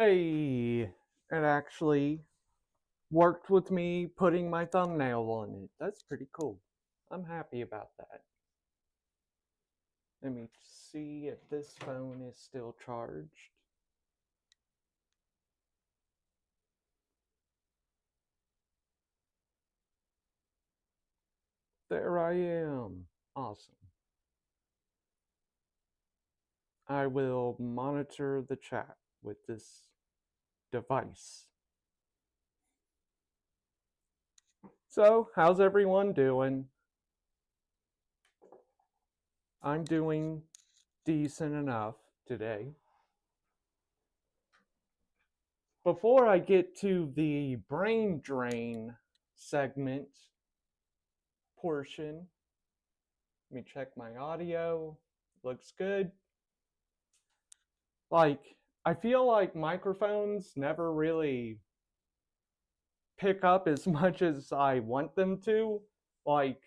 Hey, it actually worked with me putting my thumbnail on it. That's pretty cool. I'm happy about that. Let me see if this phone is still charged. There I am. Awesome. I will monitor the chat with this device. So, how's everyone doing? I'm doing decent enough today. Before I get to the brain drain segment portion, let me check my audio. Looks good. I feel like microphones never really pick up as much as I want them to. Like,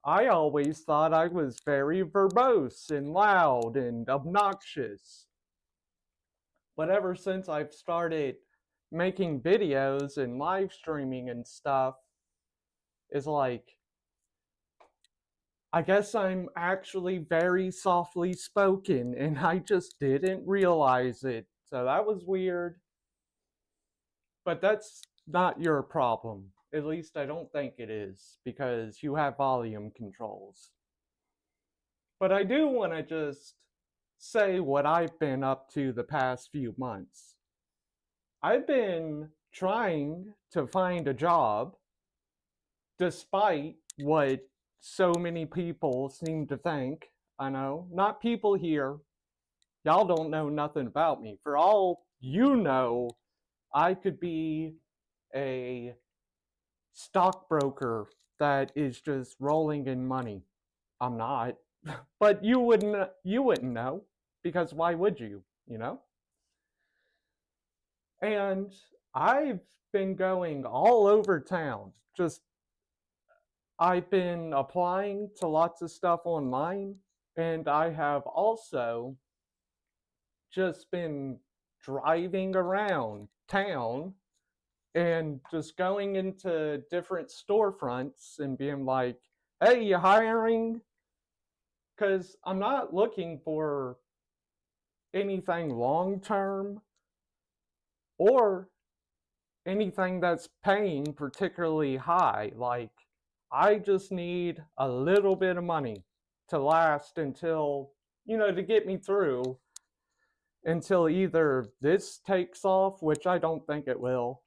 I always thought I was very verbose and loud and obnoxious. But ever since I've started making videos and live streaming and stuff, it's like, I guess I'm actually very softly spoken and I just didn't realize it. So that was weird. But that's not your problem. At least I don't think it is, because you have volume controls. But I do want to just say what I've been up to the past few months. I've been trying to find a job despite what so many people seem to think. I know, not people here. Y'all don't know nothing about me. For all you know, I could be a stockbroker that is just rolling in money. I'm not. But you wouldn't know, because why would you, you know? And I've been going all over town. Just I've been applying to lots of stuff online, and I have also just been driving around town and just going into different storefronts and being like, hey, you hiring? Because I'm not looking for anything long term or anything that's paying particularly high. Like, I just need a little bit of money to last until, to get me through until either this takes off, which I don't think it will,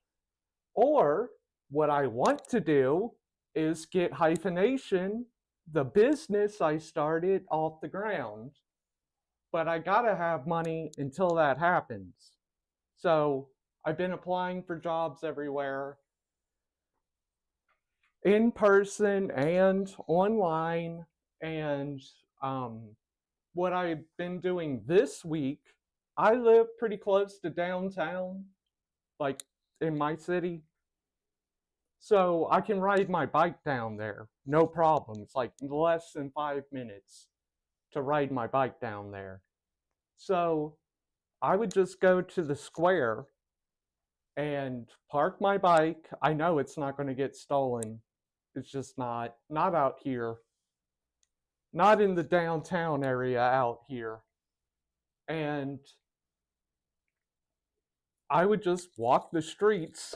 or what I want to do is get Hyphenation, the business I started, off the ground. But I gotta have money until that happens. So I've been applying for jobs everywhere, in person and online. And what I've been doing this week, I live pretty close to downtown, like in my city. So I can ride my bike down there, no problem. It's like less than 5 minutes to ride my bike down there. So I would just go to the square and park my bike. I know it's not going to get stolen. It's just not out here. Not in the downtown area out here. And I would just walk the streets,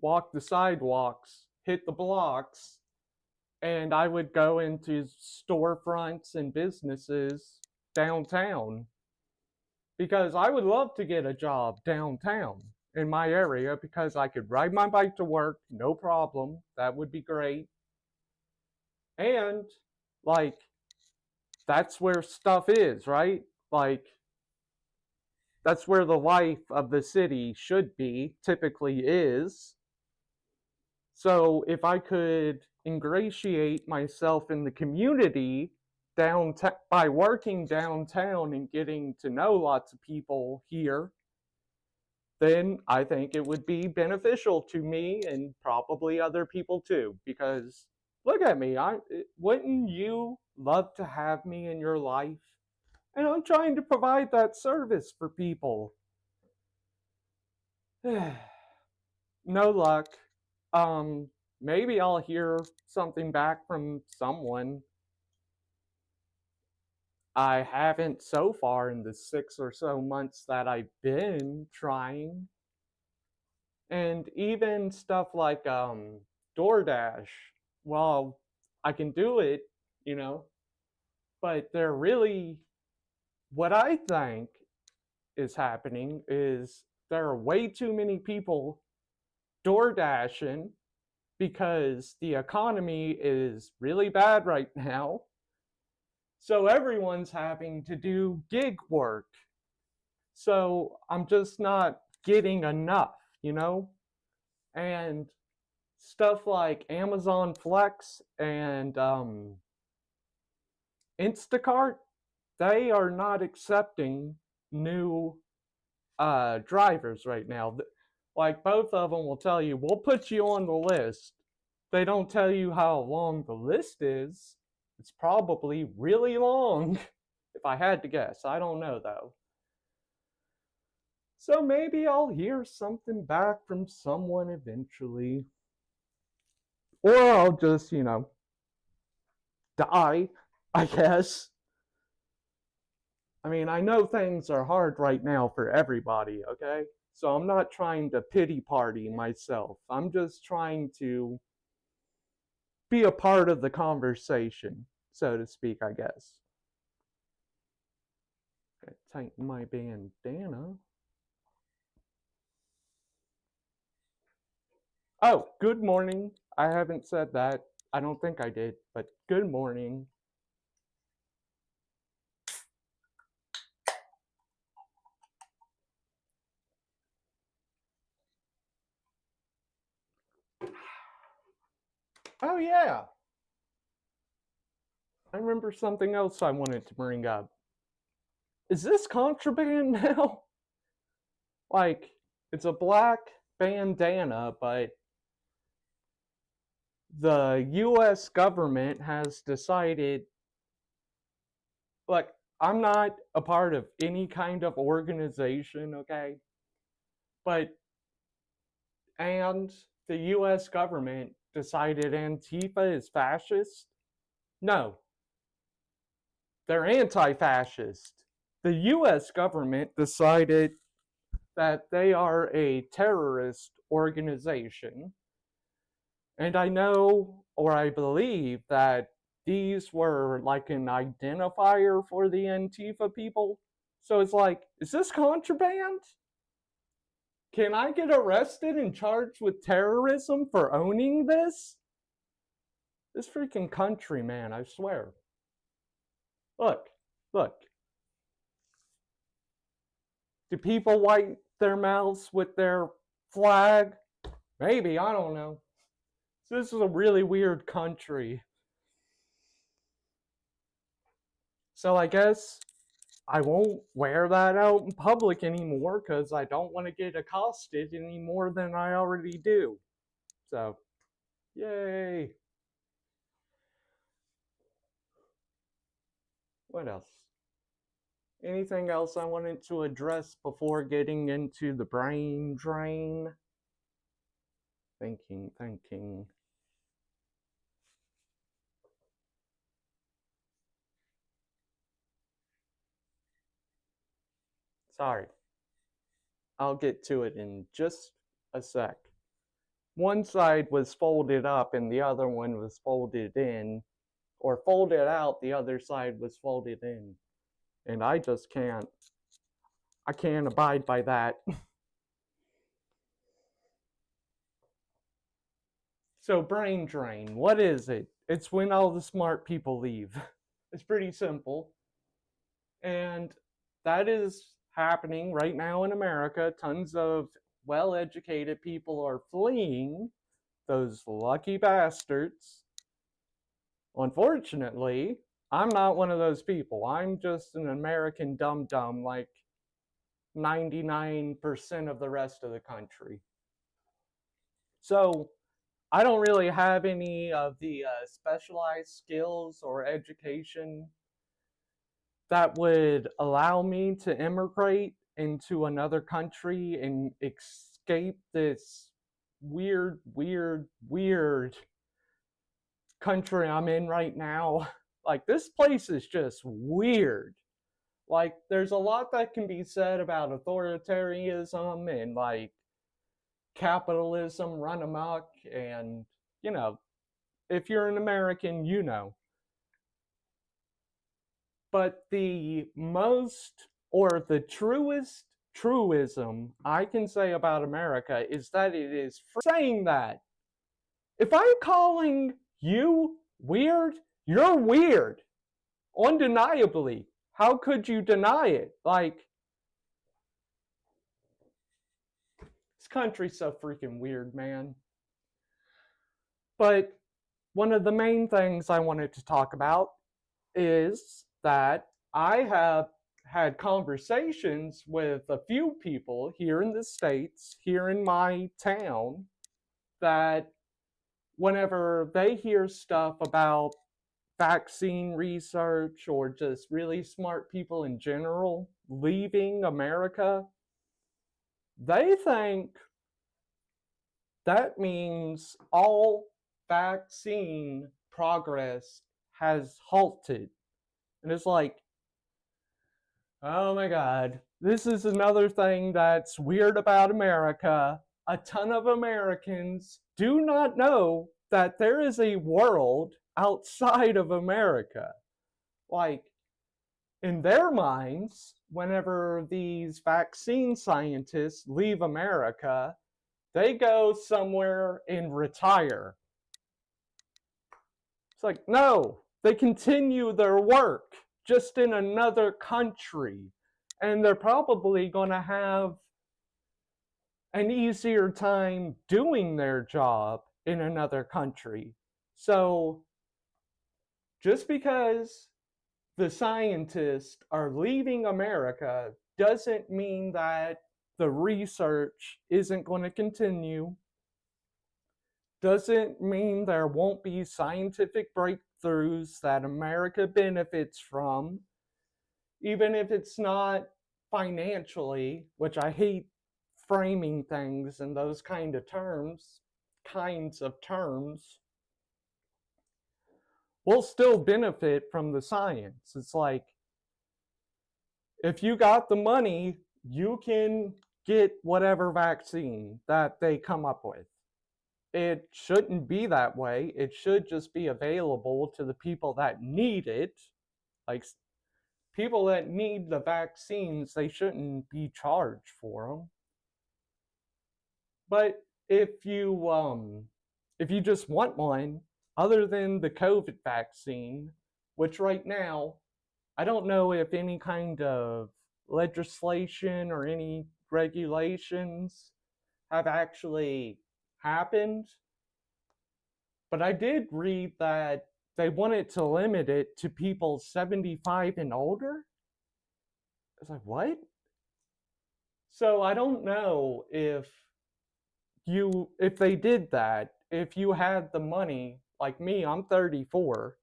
walk the sidewalks, hit the blocks, and I would go into storefronts and businesses downtown, because I would love to get a job downtown in my area, because I could ride my bike to work, no problem. That would be great. And like, that's where stuff is, right? Like, that's where the life of the city should be, typically is. So if I could ingratiate myself in the community downtown by working downtown and getting to know lots of people here, then I think it would be beneficial to me and probably other people too. Because look at me, wouldn't you love to have me in your life? And I'm trying to provide that service for people. No luck. Um, Maybe I'll hear something back from someone. I haven't so far in the 6 or so months that I've been trying. And even stuff like DoorDash, well, I can do it, you know, but they're really, what I think is happening is there are way too many people door dashing because the economy is really bad right now. So everyone's having to do gig work. So I'm just not getting enough, you know? And stuff like Amazon Flex and Instacart, they are not accepting new drivers right now. Like both of them will tell you, we'll put you on the list. They don't tell you how long the list is. It's probably really long, if I had to guess. I don't know though. So maybe I'll hear something back from someone eventually. Or I'll just, die, I guess. I mean, I know things are hard right now for everybody, okay? So I'm not trying to pity party myself. I'm just trying to be a part of the conversation, so to speak, I guess. Gotta tighten my bandana. Oh, good morning. I haven't said that. I don't think I did, but good morning. Oh, yeah. I remember something else I wanted to bring up. Is this contraband now? Like, it's a black bandana, but the US government has decided, look, I'm not a part of any kind of organization, okay? But, and the US government decided Antifa is fascist? No, they're anti fascist. The US government decided that they are a terrorist organization. And I know, or I believe, that these were like an identifier for the Antifa people. So it's like, is this contraband? Can I get arrested and charged with terrorism for owning this? This freaking country, man, I swear. Look, look. Do people wipe their mouths with their flag? Maybe, I don't know. This is a really weird country. So I guess I won't wear that out in public anymore because I don't want to get accosted any more than I already do. So, yay. What else? Anything else I wanted to address before getting into the brain drain? Thinking. Sorry. I'll get to it in just a sec. One side was folded up and the other one was folded in, or folded out, the other side was folded in. And I just can't abide by that. So brain drain, what is it? It's when all the smart people leave. It's pretty simple. And that is happening right now in America. Tons of well-educated people are fleeing, those lucky bastards. Unfortunately, I'm not one of those people. I'm just an American dum-dum like 99% of the rest of the country. So I don't really have any of the specialized skills or education that would allow me to immigrate into another country and escape this weird country I'm in right now. Like, this place is just weird. Like, there's a lot that can be said about authoritarianism and, like, capitalism run amok, and, you know, if you're an American, you know. But the most, or the truest truism I can say about America is that it is saying that. If I'm calling you weird, you're weird. Undeniably. How could you deny it? Like, this country's so freaking weird, man. But one of the main things I wanted to talk about is that I have had conversations with a few people here in the States, here in my town, that whenever they hear stuff about vaccine research or just really smart people in general leaving America, they think that means all vaccine progress has halted. And it's like, oh my God, this is another thing that's weird about America. A ton of Americans do not know that there is a world outside of America. Like, in their minds, whenever these vaccine scientists leave America, they go somewhere and retire. It's like, no, they continue their work just in another country. And they're probably going to have an easier time doing their job in another country. So, just because the scientists are leaving America doesn't mean that the research isn't going to continue. Doesn't mean there won't be scientific breakthroughs that America benefits from, even if it's not financially, which I hate framing things in those kinds of terms. We'll still benefit from the science. It's like, if you got the money, you can get whatever vaccine that they come up with. It shouldn't be that way. It should just be available to the people that need it. Like, people that need the vaccines, they shouldn't be charged for them. But if you just want one, other than the COVID vaccine, which right now, I don't know if any kind of legislation or any regulations have actually happened, but I did read that they wanted to limit it to people 75 and older. It's like, what? So I don't know if they did that, if you had the money, like me, I'm 34.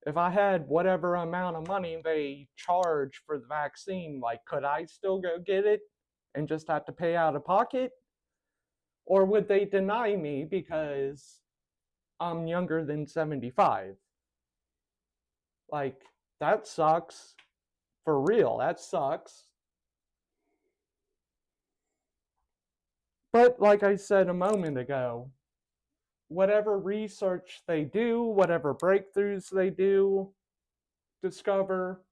If I had whatever amount of money they charge for the vaccine, like, could I still go get it and just have to pay out of pocket? Or would they deny me because I'm younger than 75? Like, that sucks. For real, that sucks. But like I said a moment ago, whatever research they do, whatever breakthroughs they discover,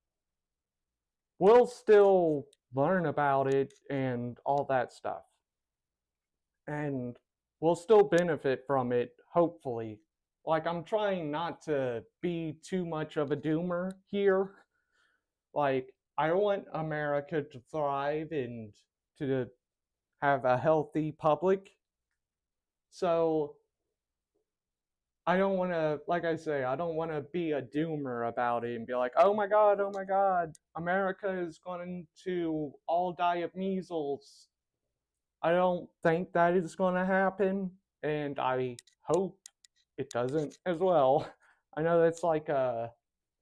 we'll still learn about it and all that stuff. And we'll still benefit from it, hopefully. Like, I'm trying not to be too much of a doomer here. Like, I want America to thrive and to have a healthy public. So, I don't want to, like I say, I don't want to be a doomer about it and be like, oh my God, America is going to all die of measles. I don't think that is going to happen, and I hope it doesn't as well. I know that's like a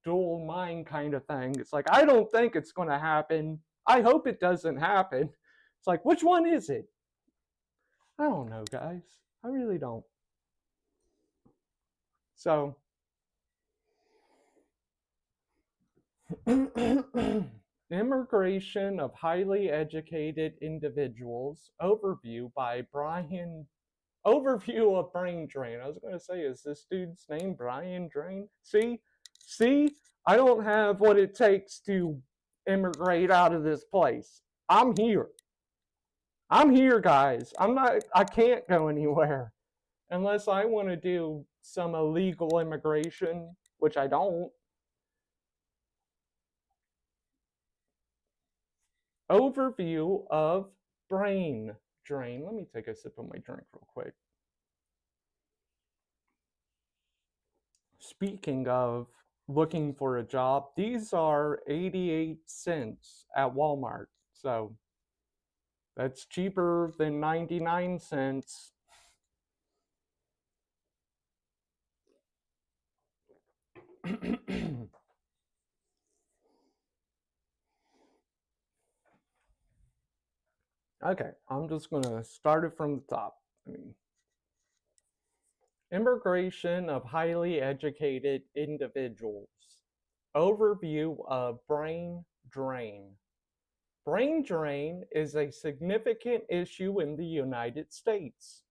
dual mind kind of thing. It's like, I don't think it's going to happen. I hope it doesn't happen. It's like, which one is it? I don't know, guys. I really don't. So, Immigration of Highly Educated Individuals Overview by Brian. Overview of Brain Drain. I was going to say, is this dude's name Brian Drain? See, I don't have what it takes to immigrate out of this place. I'm here. I'm here, guys. I can't go anywhere unless I want to do some illegal immigration, which I don't. Overview of Brain Drain. Let me take a sip of my drink real quick. Speaking of looking for a job, these are 88 cents at Walmart. So that's cheaper than 99 cents. Okay, I'm just going to start it from the top. Immigration of highly educated individuals. Overview of brain drain. Brain drain is a significant issue in the United States,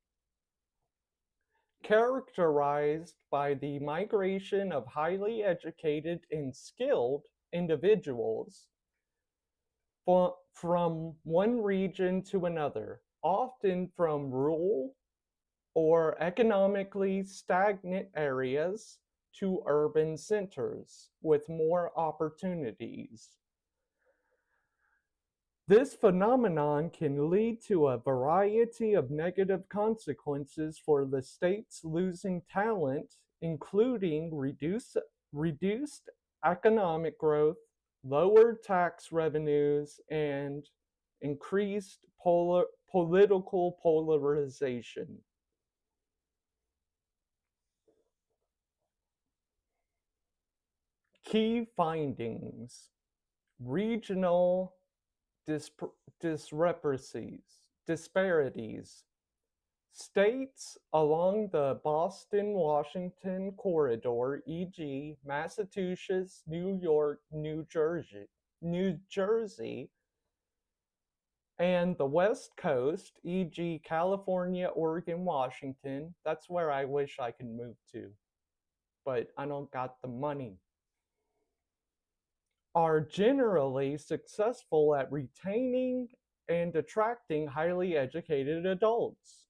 characterized by the migration of highly educated and skilled individuals from one region to another, often from rural or economically stagnant areas to urban centers with more opportunities. This phenomenon can lead to a variety of negative consequences for the states losing talent, including reduced economic growth, lowered tax revenues, and increased political polarization. Key findings: regional disparities. States along the Boston-Washington corridor, e.g., Massachusetts, New York, New Jersey, and the West Coast, e.g., California, Oregon, Washington. That's where I wish I could move to, but I don't got the money. Are generally successful at retaining and attracting highly educated adults.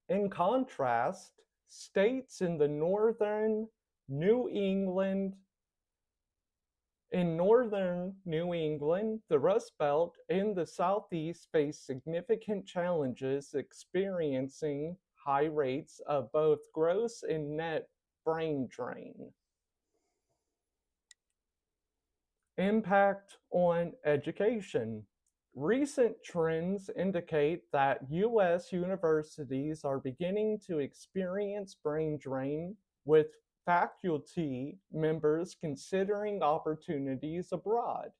In contrast, states in the northern New England, the Rust Belt, and the Southeast face significant challenges experiencing high rates of both gross and net brain drain. Impact on education. Recent trends indicate that U.S. universities are beginning to experience brain drain, with faculty members considering opportunities abroad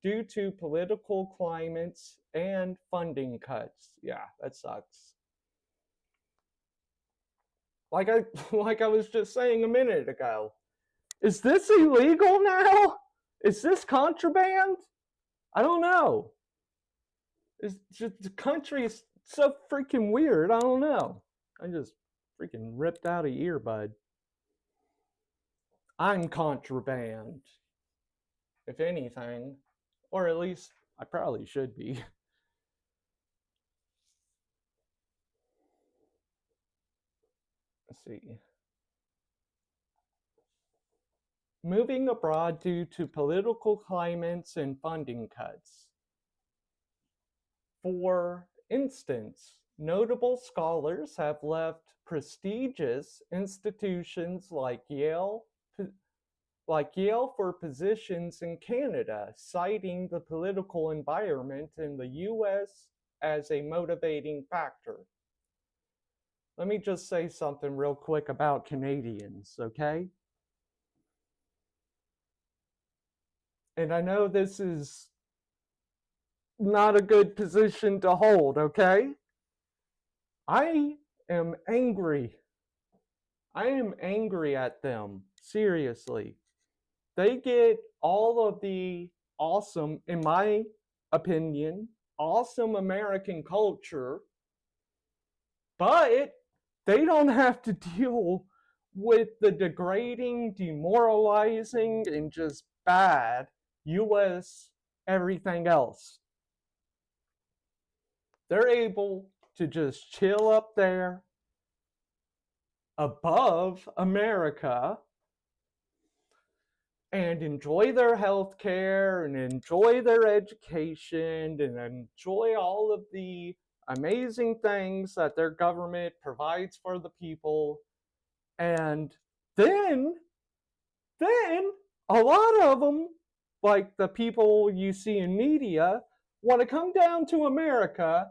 due to political climates and funding cuts. Yeah, that sucks. Like I was just saying a minute ago. Is this illegal now? Is this contraband? I don't know. It's just, the country is so freaking weird. I don't know. I just freaking ripped out an earbud. I'm contraband, if anything. Or at least I probably should be. Let's see. Moving abroad due to political climates and funding cuts. For instance, notable scholars have left prestigious institutions like Yale for positions in Canada, citing the political environment in the US as a motivating factor. Let me just say something real quick about Canadians, okay? And I know this is not a good position to hold, okay? I am angry. I am angry at them. Seriously. They get all of the awesome, in my opinion, awesome American culture, but they don't have to deal with the degrading, demoralizing, and just bad US everything else. They're able to just chill up there above America and enjoy their health care and enjoy their education and enjoy all of the amazing things that their government provides for the people. And then, then a lot of them, like the people you see in media, want to come down to America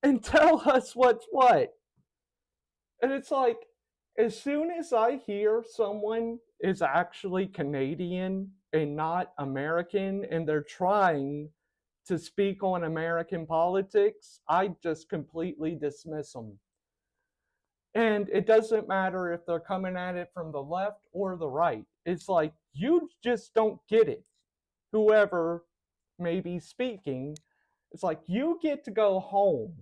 and tell us what's what. And it's like, as soon as I hear someone is actually Canadian and not American, and they're trying to speak on American politics, I just completely dismiss them. And it doesn't matter if they're coming at it from the left or the right. It's like, you just don't get it. Whoever may be speaking, it's like, you get to go home.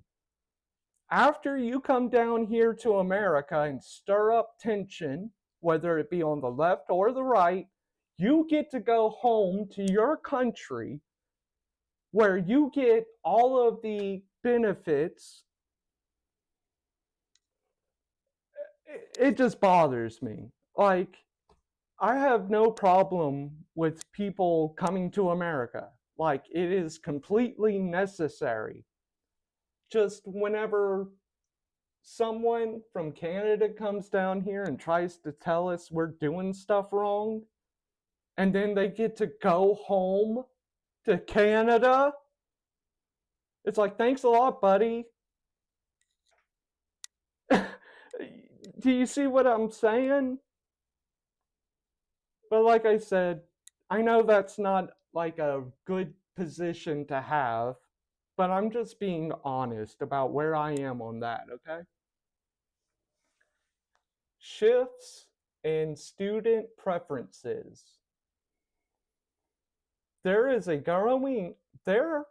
After you come down here to America and stir up tension, whether it be on the left or the right, you get to go home to your country where you get all of the benefits. It just bothers me. Like, I have no problem with people coming to America. Like, it is completely necessary. Just whenever someone from Canada comes down here and tries to tell us we're doing stuff wrong, and then they get to go home to Canada, it's like, thanks a lot, buddy. Do you see what I'm saying? But like I said, I know that's not like a good position to have, but I'm just being honest about where I am on that, okay? Shifts in student preferences. There is a growing there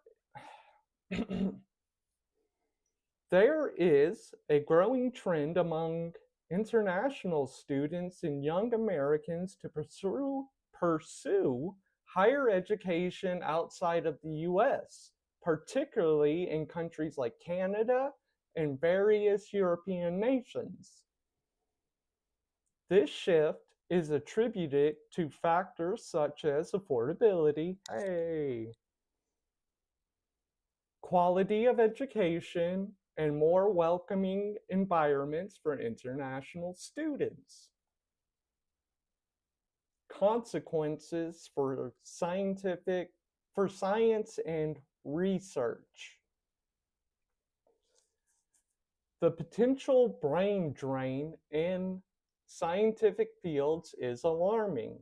there is a growing trend among international students and young Americans to pursue higher education outside of the US, particularly in countries like Canada and various European nations. This shift is attributed to factors such as affordability, quality of education, and more welcoming environments for international students. Consequences for science and research. The potential brain drain in scientific fields is alarming,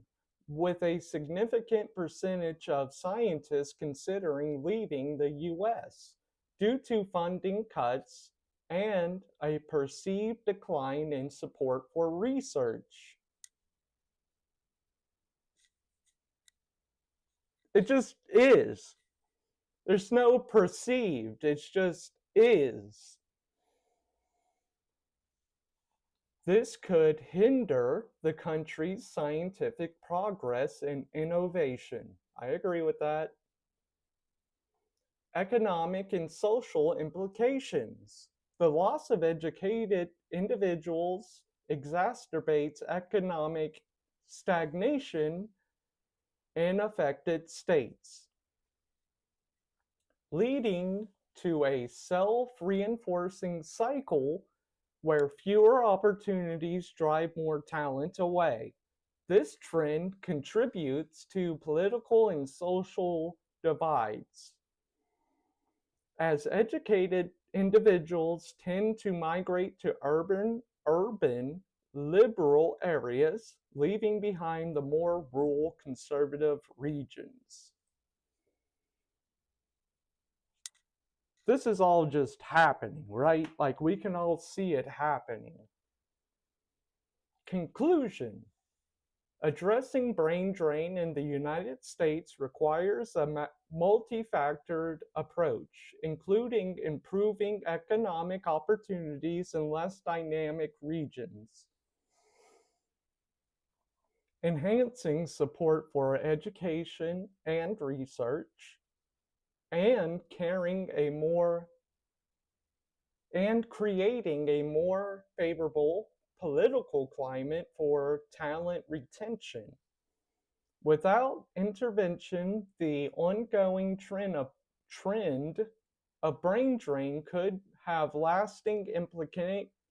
with a significant percentage of scientists considering leaving the US due to funding cuts and a perceived decline in support for research. It just is. There's no perceived, it's just is. This could hinder the country's scientific progress and innovation. I agree with that. Economic and social implications. The loss of educated individuals exacerbates economic stagnation in affected states, leading to a self-reinforcing cycle where fewer opportunities drive more talent away. This trend contributes to political and social divides, as educated individuals tend to migrate to urban liberal areas, leaving behind the more rural conservative regions. this is all just happening, right? Like, we can all see it happening. Conclusion. Addressing brain drain in the United States requires a multi-factored approach, including improving economic opportunities in less dynamic regions, enhancing support for education and research, and creating a more favorable political climate for talent retention. Without intervention, the ongoing trend of brain drain could have lasting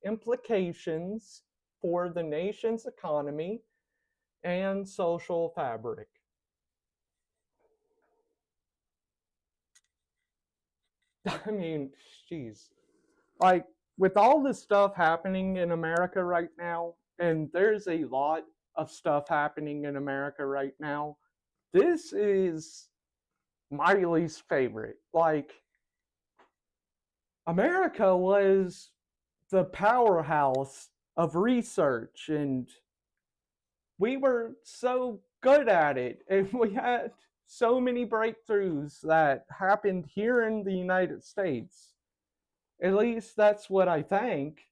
implications for the nation's economy and social fabric. I mean, geez. Like, with all this stuff happening in America right now, and there's a lot of stuff happening in America right now, this is my least favorite. Like, America was the powerhouse of research, and we were so good at it, and we had so many breakthroughs that happened here in the United States. At least that's what I think.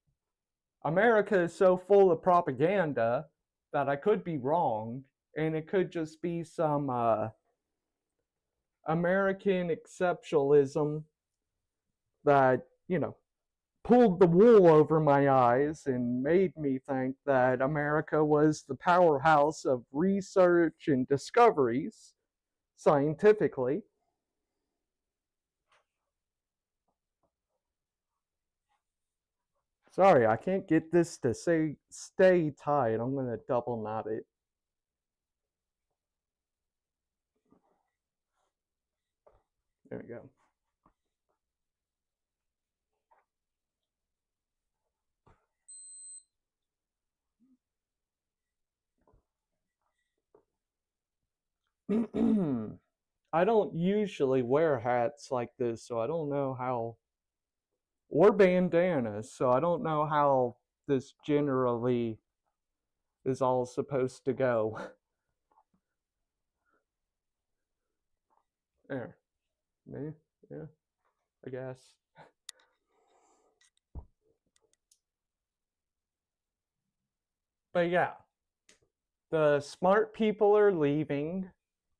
America is so full of propaganda that I could be wrong, and it could just be some American exceptionalism that, pulled the wool over my eyes and made me think that America was the powerhouse of research and discoveries scientifically. Sorry, I can't get this to stay tight. I'm going to double knot it. There we go. I don't usually wear hats like this, so I don't know how, or bandanas, so I don't know how this generally is all supposed to go. There. Me? Yeah, I guess. But yeah, the smart people are leaving.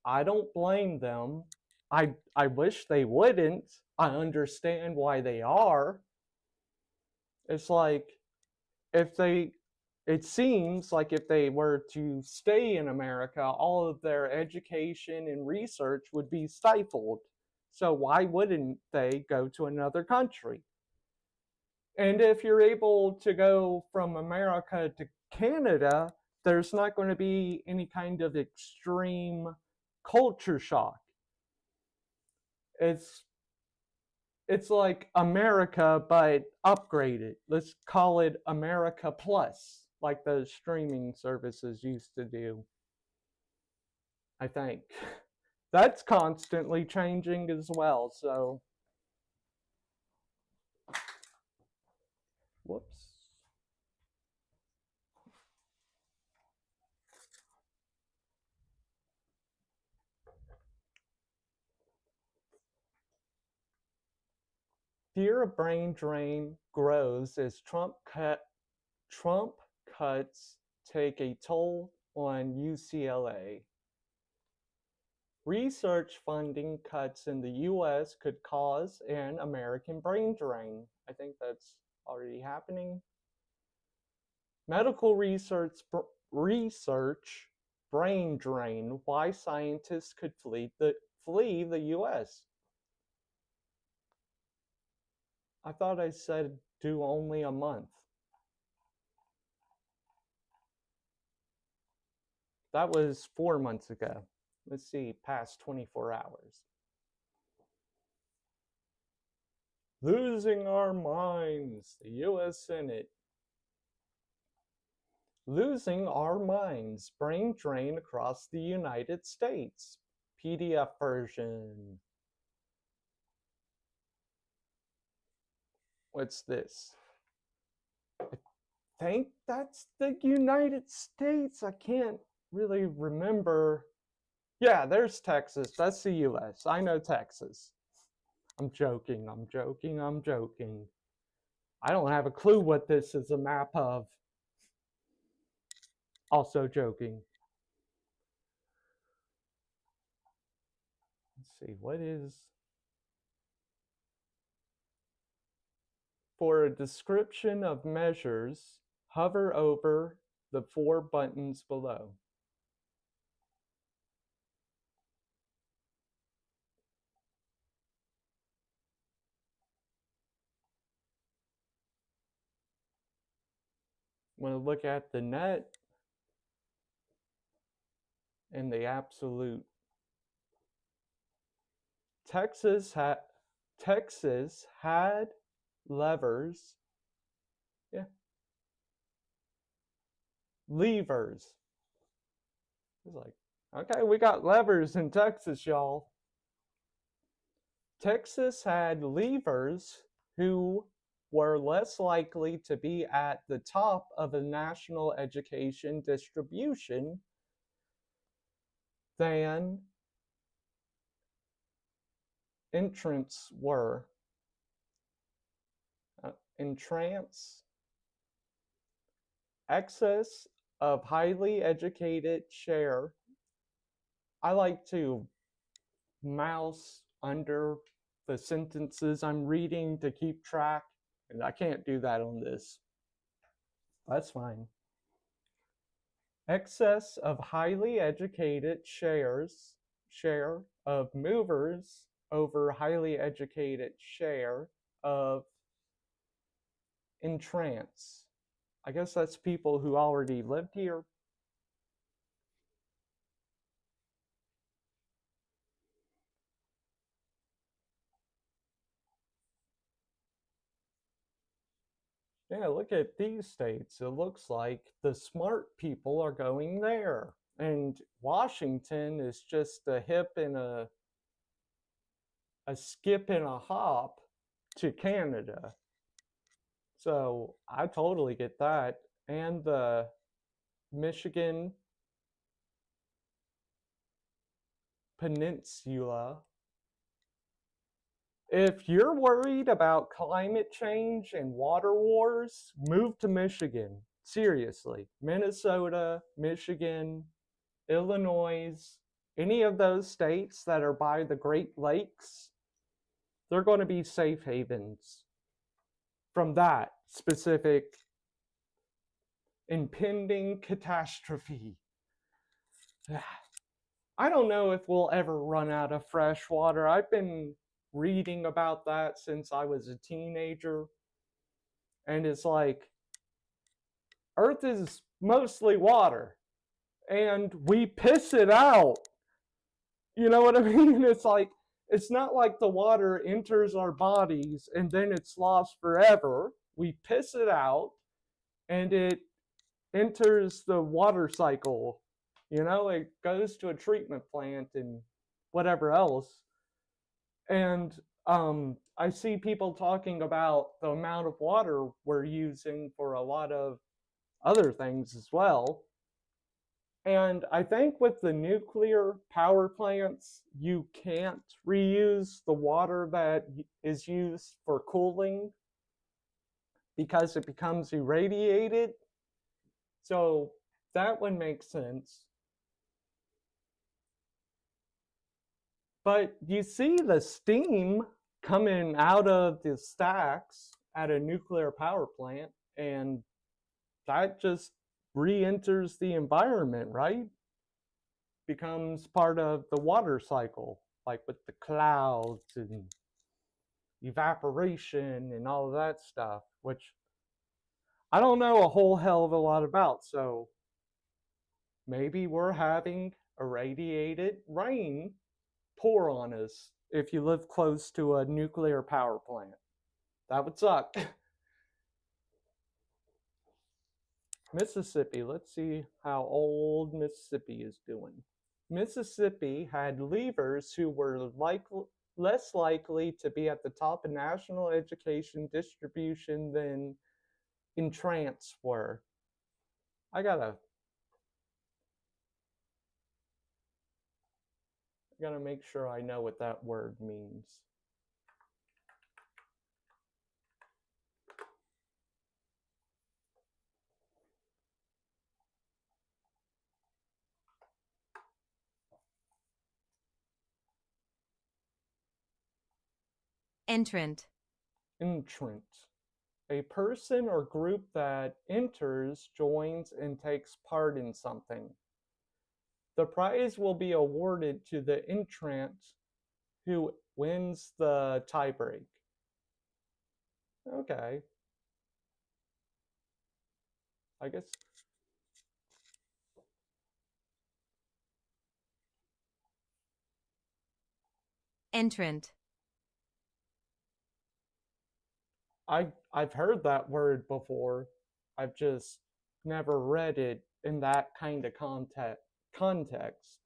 I don't blame them. I wish they wouldn't. I understand why they are. It's like, if they it seems like if they were to stay in America, all of their education and research would be stifled. So why wouldn't they go to another country? And if you're able to go from America to Canada, there's not going to be any kind of extreme culture shock. It's it's like America but upgraded. Let's call it America Plus, like the streaming services used to do. I think that's constantly changing as well. So, whoops. Fear of brain drain grows as Trump cuts take a toll on UCLA. Research funding cuts in the US could cause an American brain drain. I think that's already happening. Medical research brain drain, why scientists could flee the US. I thought I said do only a month. That was 4 months ago. Let's see, past 24 hours. Losing our minds, the US Senate. Losing our minds, brain drain across the United States. PDF version. What's this? I think that's the United States. I can't really remember. Yeah, there's Texas. That's the US. I know Texas. I'm joking. I'm joking. I'm joking. I don't have a clue what this is a map of. Also joking. Let's see. What is... For a description of measures, hover over the 4 buttons below. I'm going to look at the net and the absolute. Texas had levers. Yeah. Levers. It's like, okay, we got levers in Texas, y'all. Texas had levers who were less likely to be at the top of a national education distribution than entrants were. Entrance, excess of highly educated share. I like to mouse under the sentences I'm reading to keep track, and I can't do that on this. That's fine. Excess of highly educated share of movers over highly educated share of entrance. I guess that's people who already lived here. Yeah, look at these states. It looks like the smart people are going there. And Washington is just a hip and a skip and a hop to Canada. So I totally get that. And the Michigan Peninsula. If you're worried about climate change and water wars, move to Michigan. Seriously. Minnesota, Michigan, Illinois, any of those states that are by the Great Lakes, they're going to be safe havens from that specific impending catastrophe. I don't know if we'll ever run out of fresh water. I've been reading about that since I was a teenager. And it's like, Earth is mostly water. And we piss it out. You know what I mean? It's like, it's not like the water enters our bodies and then it's lost forever. We piss it out and it enters the water cycle. You know, it goes to a treatment plant and whatever else. And I see people talking about the amount of water we're using for a lot of other things as well. And I think with the nuclear power plants, you can't reuse the water that is used for cooling because it becomes irradiated. So that would make sense. But you see the steam coming out of the stacks at a nuclear power plant, and that just re-enters the environment, right? Becomes part of the water cycle, like with the clouds and evaporation and all of that stuff, which I don't know a whole hell of a lot about. So maybe we're having irradiated rain pour on us if you live close to a nuclear power plant. That would suck. Mississippi, let's see how old Mississippi is doing. Mississippi had leavers who were less likely to be at the top of national education distribution than entrants were. I gotta make sure I know what that word means. Entrant. Entrant. A person or group that enters, joins, and takes part in something. The prize will be awarded to the entrant who wins the tiebreak. Okay. I guess Entrant. I've heard that word before. I've just never read it in that kind of context.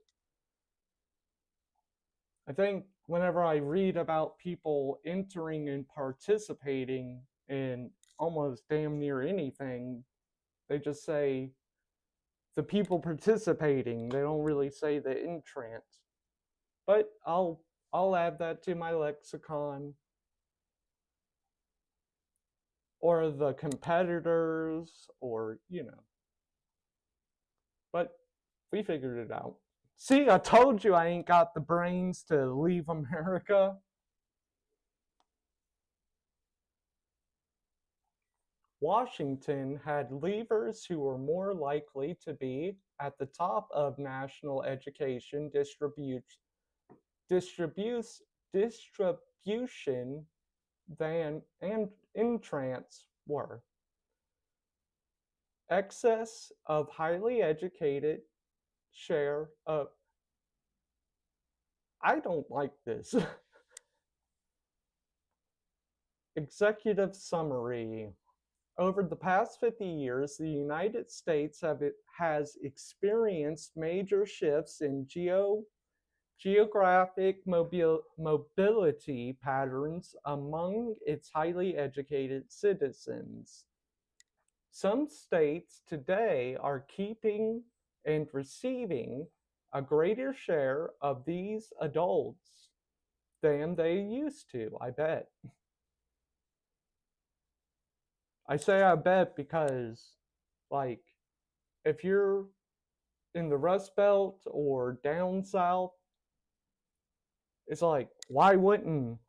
I think whenever I read about people entering and participating in almost damn near anything, they just say the people participating. They don't really say the entrant. But I'll add that to my lexicon. Or the competitors, or But we figured it out. See, I told you I ain't got the brains to leave America. Washington had leavers who were more likely to be at the top of national education distribution than and entrants were. Excess of highly educated share of I don't like this. Executive summary. Over the past 50 years, the United States has experienced major shifts in geographic mobility patterns among its highly educated citizens. Some states today are keeping and receiving a greater share of these adults than they used to, I bet. I say I bet because, like, if you're in the Rust Belt or down south, it's like, why wouldn't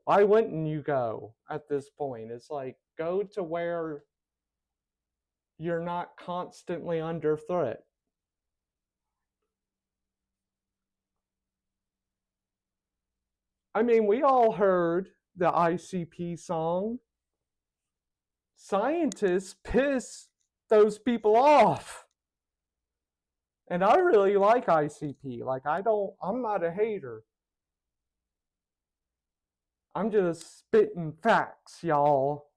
you go at this point? It's like, go to where you're not constantly under threat. I mean, we all heard the ICP song. Scientists piss those people off. And I really like ICP. Like, I'm not a hater. I'm just spitting facts, y'all.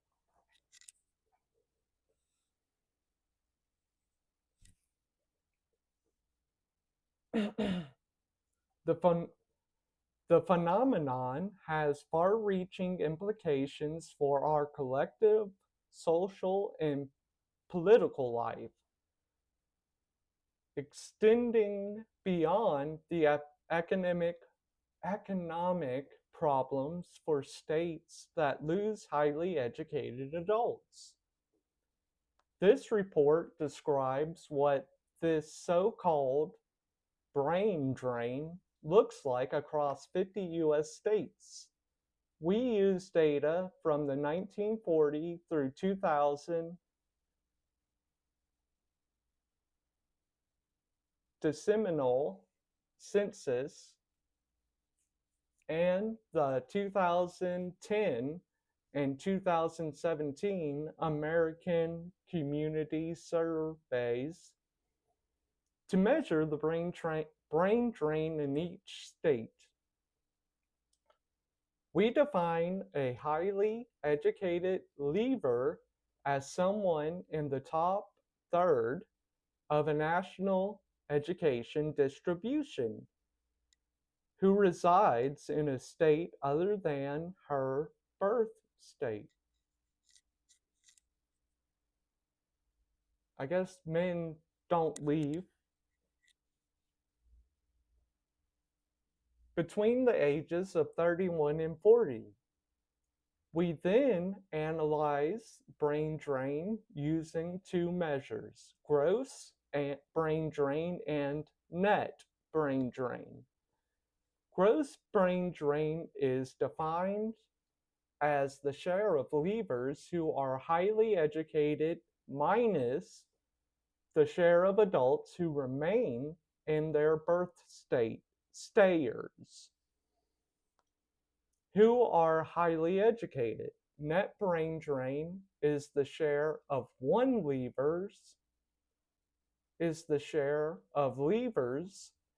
the fun The phenomenon has far-reaching implications for our collective social and political life, extending beyond the economic problems for states that lose highly educated adults. This report describes what this so-called brain drain looks like across 50 US states. We use data from the 1940 through 2000 decennial census and the 2010 and 2017 American Community Surveys to measure the brain drain in each state. We define a highly educated leaver as someone in the top third of a national education distribution. who resides in a state other than her birth state. I guess men don't leave. Between the ages of 31 and 40. We then analyze brain drain using two measures, gross brain drain and net brain drain. Gross brain drain is defined as the share of leavers who are highly educated minus the share of adults who remain in their birth state, stayers, who are highly educated. Net brain drain is the share of leavers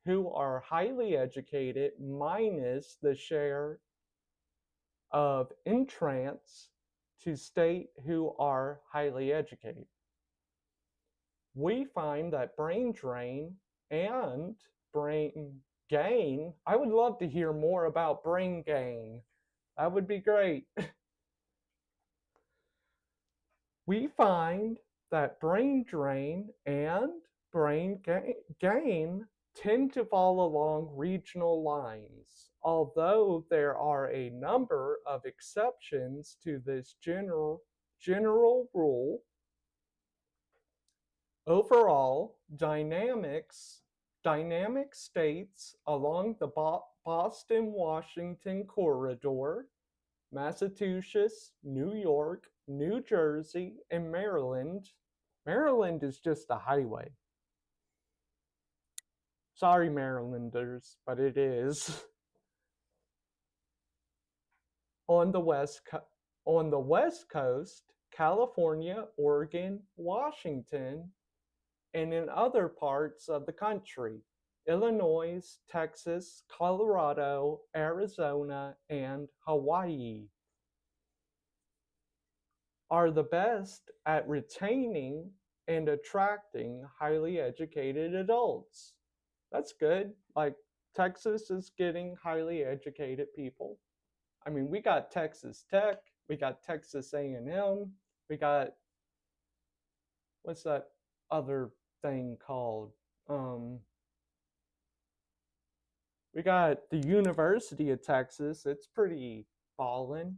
who are highly educated minus the share of entrants to state who are highly educated. We find that brain drain and brain gain, I would love to hear more about brain gain. That would be great. We find that brain drain and brain gain tend to fall along regional lines, although there are a number of exceptions to this general rule. Overall, dynamic states along the Boston-Washington corridor, Massachusetts, New York, New Jersey, and Maryland. Maryland is just a highway. Sorry, Marylanders, but it is. On the West Coast, California, Oregon, Washington, and in other parts of the country, Illinois, Texas, Colorado, Arizona, and Hawaii, are the best at retaining and attracting highly educated adults. That's good. Like, Texas is getting highly educated people. I mean, we got Texas Tech, we got Texas A&M, we got, what's that other thing called? We got the University of Texas. It's pretty ballin'.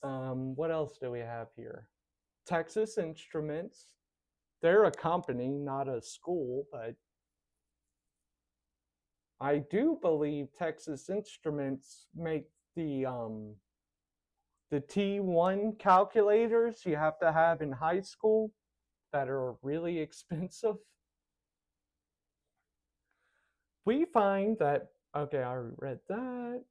What else do we have here? Texas Instruments. They're a company, not a school, but I do believe Texas Instruments make the T1 calculators you have to have in high school that are really expensive. We find that, okay, I already read that.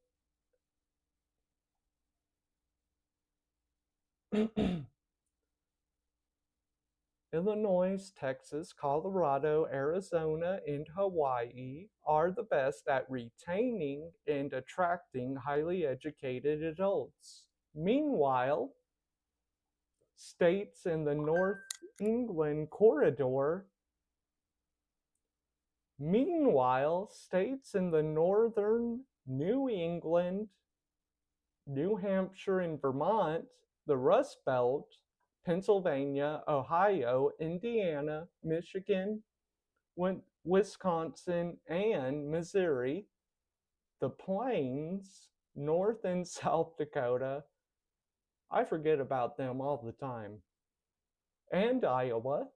Illinois, Texas, Colorado, Arizona, and Hawaii are the best at retaining and attracting highly educated adults. Meanwhile, states in the North England corridor, states in the northern New England, New Hampshire, and Vermont, the Rust Belt, Pennsylvania, Ohio, Indiana, Michigan, Wisconsin, and Missouri, the Plains, North and South Dakota, I forget about them all the time, and Iowa,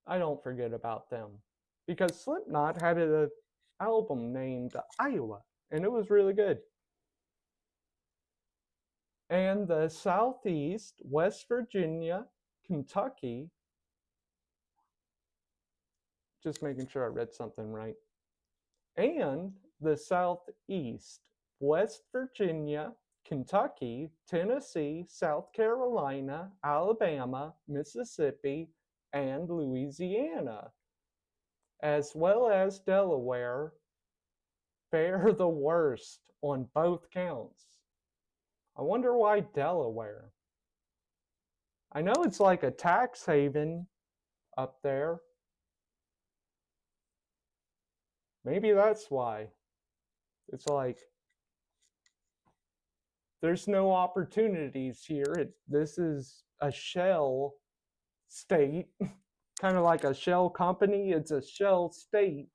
I don't forget about them, because Slipknot had an album named Iowa, and it was really good. And the Southeast, West Virginia, Kentucky, just making sure I read something right, and the Southeast, West Virginia, Kentucky, Tennessee, South Carolina, Alabama, Mississippi, and Louisiana, as well as Delaware, fare the worst on both counts. I wonder why Delaware. I know it's like a tax haven up there. Maybe that's why. It's like there's no opportunities here. This is a shell state, kind of like a shell company. It's a shell state.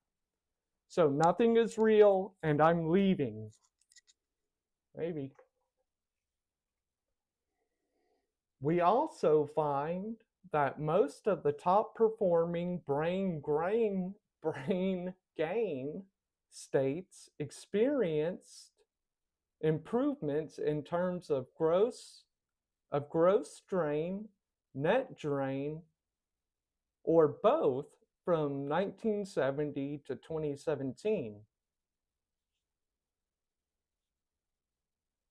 So nothing is real, and I'm leaving. Maybe. We also find that most of the top performing brain gain states experienced improvements in terms of gross strain, net drain, or both from 1970 to 2017.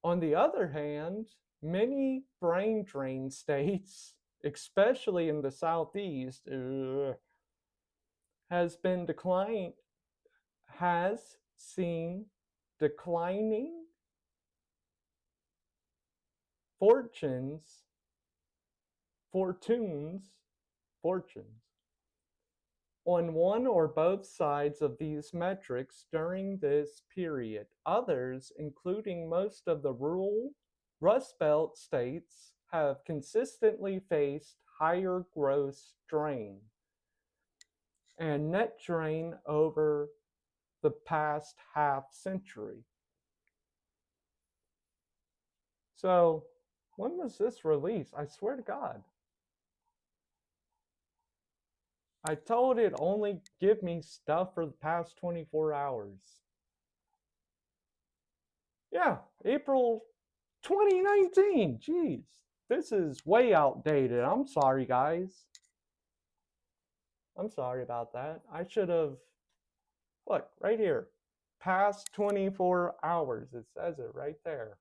On the other hand, many brain drain states, especially in the southeast, has seen declining fortunes on one or both sides of these metrics during this period. Others, including most of the rural Rust Belt states, have consistently faced higher gross drain and net drain over the past half century. So, when was this released? I swear to God. I told it only give me stuff for the past 24 hours. Yeah, April 2019. Jeez, this is way outdated. I'm sorry, guys. I'm sorry about that. I should have, look, right here. Past 24 hours. It says it right there.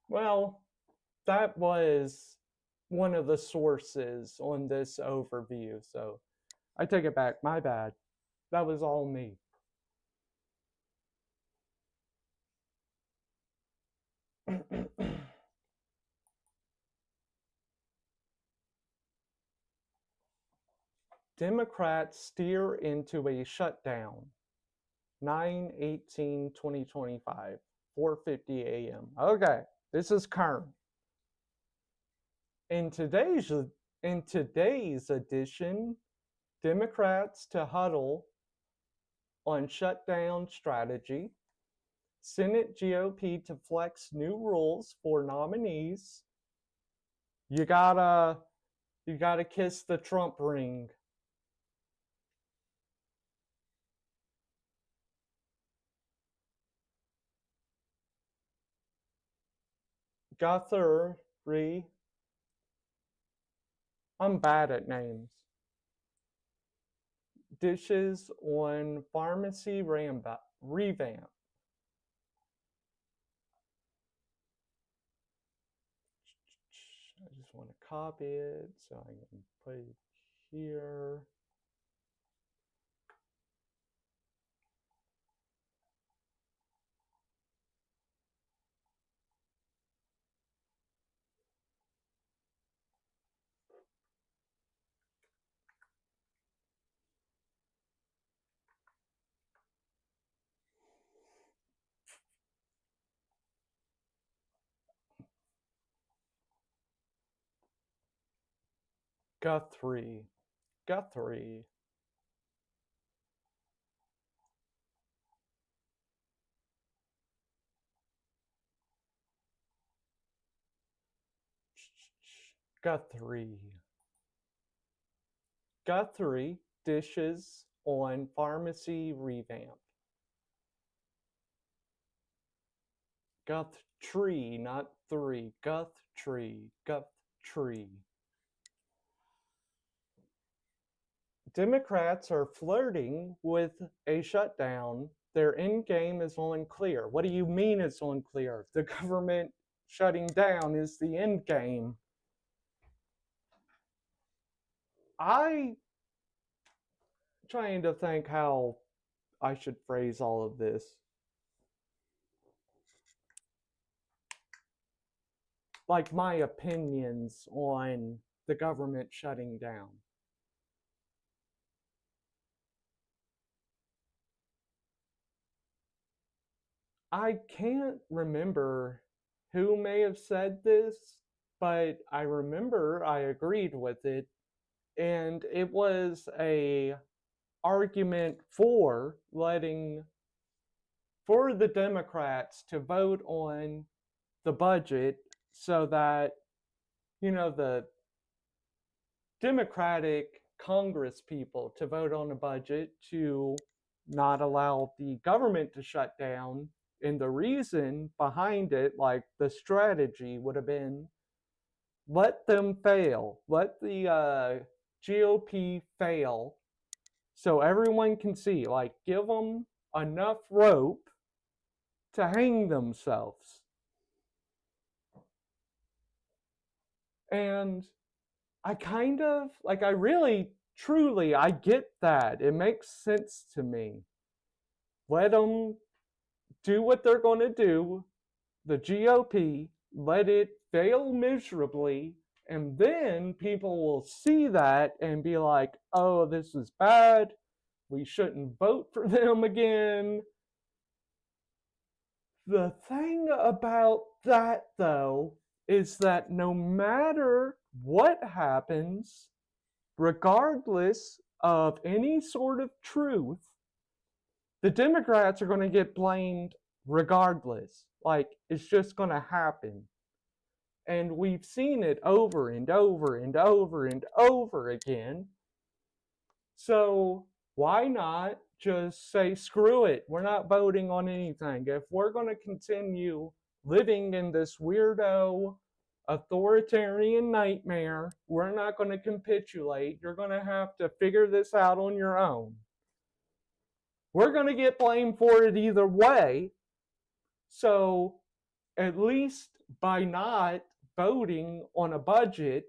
Well, that was one of the sources on this overview, so I take it back. My bad. That was all me. Democrats steer into a shutdown. 9/18/2025, 4:50 a.m. Okay, this is current. In today's edition, Democrats to huddle on shutdown strategy. Senate GOP to flex new rules for nominees. You gotta kiss the Trump ring. Guthrie. I'm bad at names. Dishes on pharmacy revamp. I just want to copy it so I can put it here. Guthrie. Guthrie dishes on pharmacy revamp. Guthrie, not three. Guthrie. Democrats are flirting with a shutdown. Their end game is unclear. What do you mean it's unclear? The government shutting down is the end game. I'm trying to think how I should phrase all of this. like my opinions on the government shutting down. I can't remember who may have said this, but I remember I agreed with it, and it was a argument for the Democrats to vote on the budget so that, the Democratic Congress people to vote on a budget to not allow the government to shut down. And the reason behind it, like the strategy, would have been let them fail, let the GOP fail so everyone can see, like give them enough rope to hang themselves. And I kind of, like, I really, truly, I get that. It makes sense to me. Let them do what they're going to do, the GOP, let it fail miserably, and then people will see that and be like, oh, this is bad. We shouldn't vote for them again. The thing about that, though, is that no matter what happens, regardless of any sort of truth, the Democrats are going to get blamed regardless. Like, it's just going to happen. And we've seen it over and over and over and over again. So why not just say, screw it, we're not voting on anything. If we're going to continue living in this weirdo authoritarian nightmare, we're not going to capitulate. You're going to have to figure this out on your own. We're going to get blamed for it either way. So at least by not voting on a budget,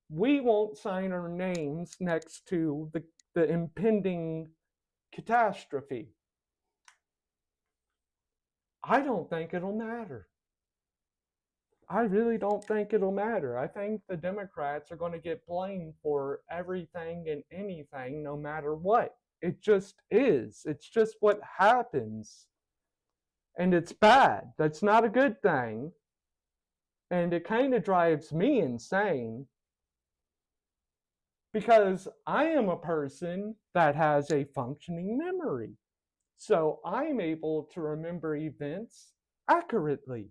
we won't sign our names next to the impending catastrophe. I don't think it'll matter. I really don't think it'll matter. I think the Democrats are going to get blamed for everything and anything, no matter what. It just is. It's just what happens. And it's bad. That's not a good thing. And it kind of drives me insane because I am a person that has a functioning memory. So I'm able to remember events accurately.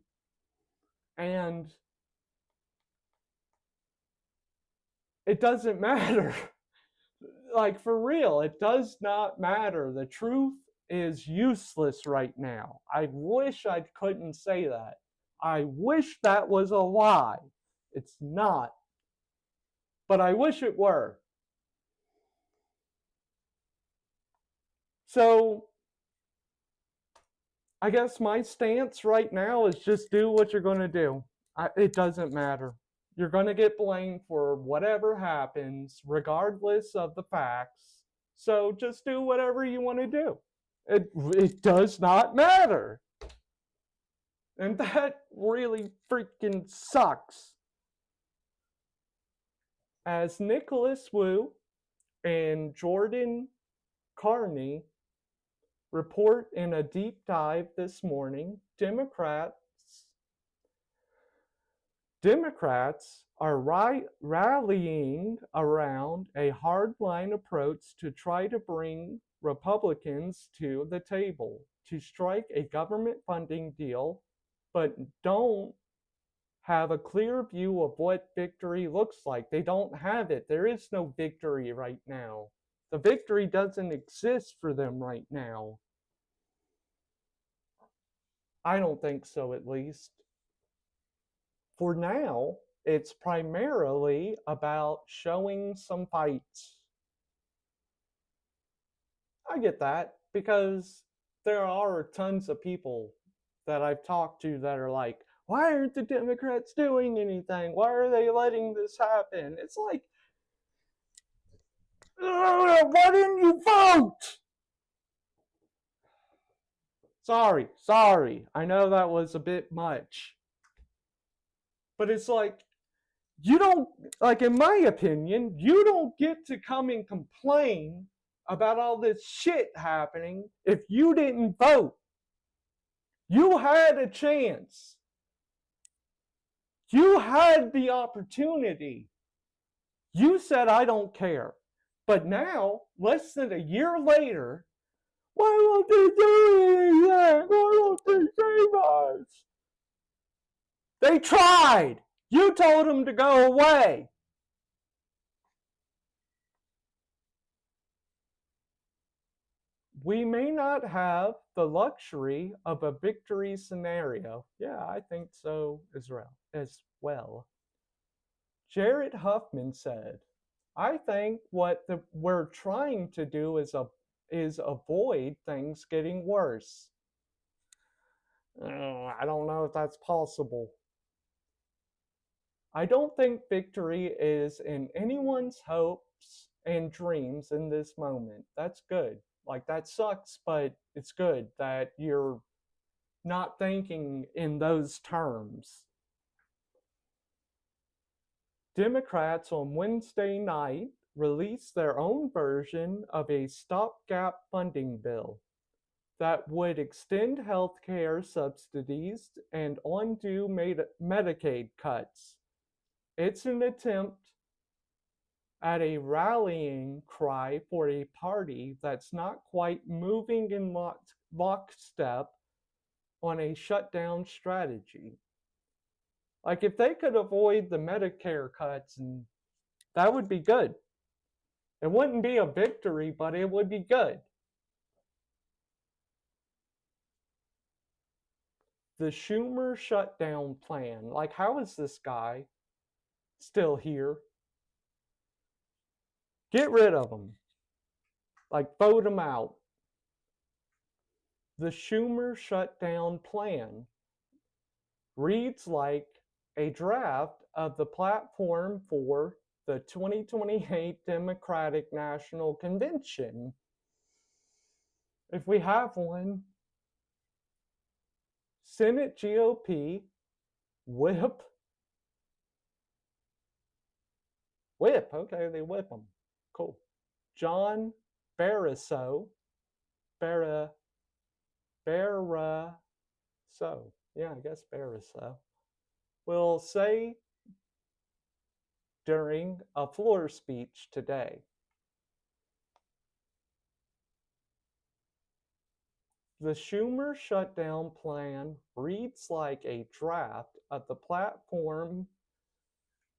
And it doesn't matter. Like, for real, it does not matter. The truth is useless right now. I wish I couldn't say that. I wish that was a lie. It's not. But I wish it were. So I guess my stance right now is just do what you're going to do. It doesn't matter. You're going to get blamed for whatever happens, regardless of the facts. So just do whatever you want to do. It does not matter. And that really freaking sucks. As Nicholas Wu and Jordan Carney report in a deep dive this morning, Democrats are rallying around a hardline approach to try to bring Republicans to the table to strike a government funding deal, but don't have a clear view of what victory looks like. They don't have it. There is no victory right now. The victory doesn't exist for them right now. I don't think so, at least. For now, it's primarily about showing some fights. I get that because there are tons of people that I've talked to that are like, why aren't the Democrats doing anything? Why are they letting this happen? It's like, why didn't you vote? Sorry. I know that was a bit much. But it's like, you don't, like, in my opinion, you don't get to come and complain about all this shit happening if you didn't vote. You had a chance. You had the opportunity. You said, I don't care. But now, less than a year later, why won't they do anything? Why won't they save us? They tried. You told them to go away. We may not have the luxury of a victory scenario. Yeah, I think so as well. Jared Huffman said, I think what we're trying to do is avoid things getting worse. I don't know if that's possible. I don't think victory is in anyone's hopes and dreams in this moment. That's good. Like, that sucks, but it's good that you're not thinking in those terms. Democrats on Wednesday night released their own version of a stopgap funding bill that would extend health care subsidies and undo Medicaid cuts. It's an attempt at a rallying cry for a party that's not quite moving in lockstep on a shutdown strategy. Like, if they could avoid the Medicare cuts, and that would be good. It wouldn't be a victory, but it would be good. The Schumer shutdown plan. Like, how is this guy still here? Get rid of him. Like, vote him out. The Schumer shutdown plan reads like a draft of the platform for the 2028 Democratic National Convention. If we have one. Senate GOP whip. Okay, they whip them. Cool. John Barrasso. Barrasso. Yeah, I guess Barrasso. Will say during a floor speech today. The Schumer shutdown plan reads like a draft of the platform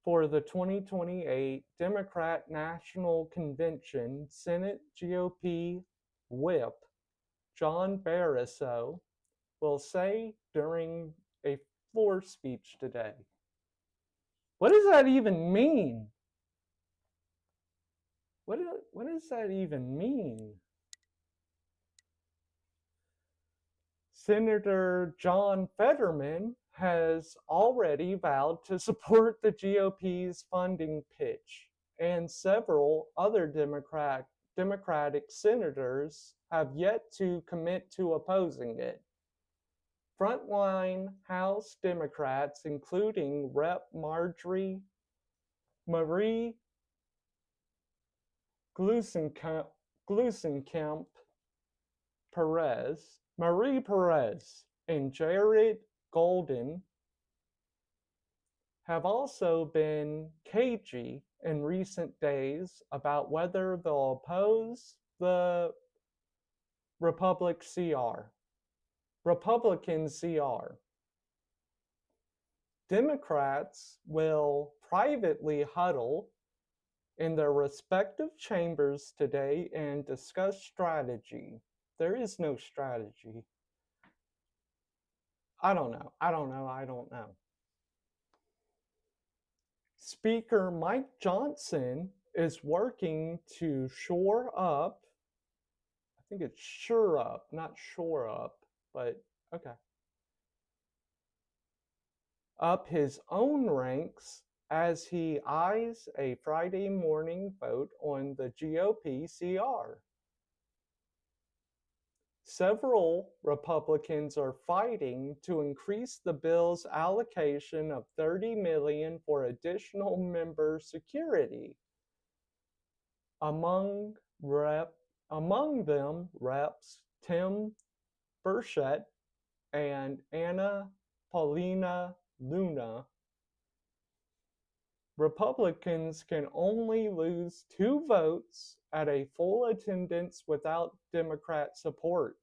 for the 2028 Democrat National Convention. Senate GOP whip John Barrasso will say during a floor speech today. What does that even mean? What does that even mean? Senator John Fetterman has already vowed to support the GOP's funding pitch, and several other Democratic senators have yet to commit to opposing it. Frontline House Democrats, including Rep. Marie Gluesenkamp Marie Perez, and Jared Golden have also been cagey in recent days about whether they'll oppose the Republican CR. Democrats will privately huddle in their respective chambers today and discuss strategy. There is no strategy. I don't know. Speaker Mike Johnson is working to shore up, I think it's sure up, not shore up, but okay, up his own ranks as he eyes a Friday morning vote on the GOP CR. Several Republicans are fighting to increase the bill's allocation of $30 million for additional member security. Among them, Reps Tim Burchett and Anna Paulina Luna. Republicans can only lose 2 votes at a full attendance without Democrat support.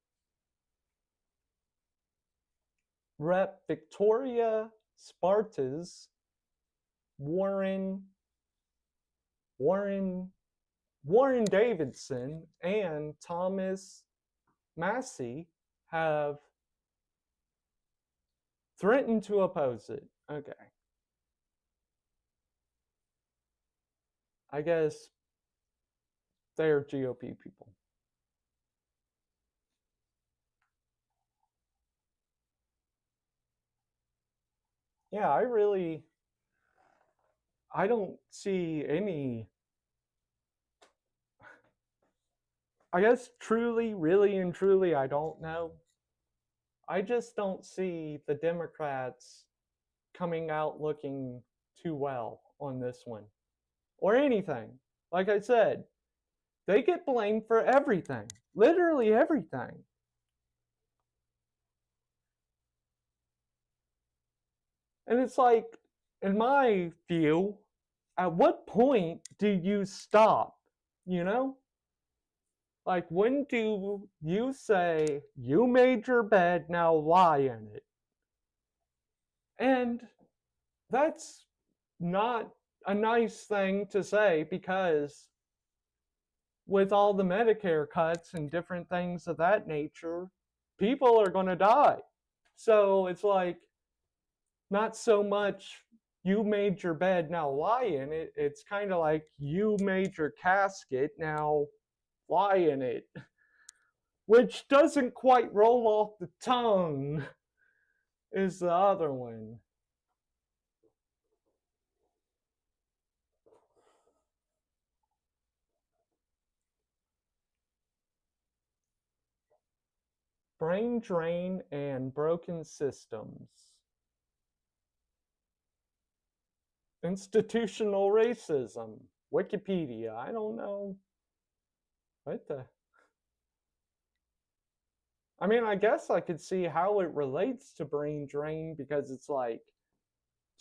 Rep. Victoria Spartas, Warren Davidson, and Thomas Massie have threatened to oppose it. Okay. I guess they're GOP people. Yeah, I don't see any, I guess truly, really and truly, I don't know. I just don't see the Democrats coming out looking too well on this one or anything. Like I said, they get blamed for everything, literally everything. And it's like, in my view, at what point do you stop? You know? Like, when do you say, you made your bed, now lie in it? And that's not a nice thing to say, because with all the Medicare cuts and different things of that nature, people are going to die. So it's like, not so much you made your bed, now lie in it. It's kind of like, you made your casket, now lie in it. Which doesn't quite roll off the tongue, is the other one. Brain drain and broken systems. Institutional racism. Wikipedia. I don't know. What the? I mean, I guess I could see how it relates to brain drain, because it's like,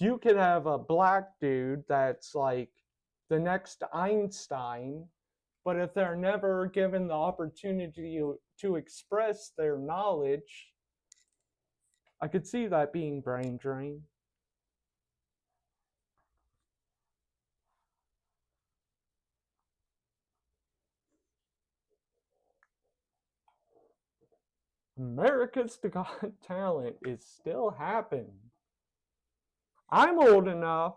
you could have a black dude that's like the next Einstein, but if they're never given the opportunity to express their knowledge, I could see that being brain drain. America's Got Talent is still happening. I'm old enough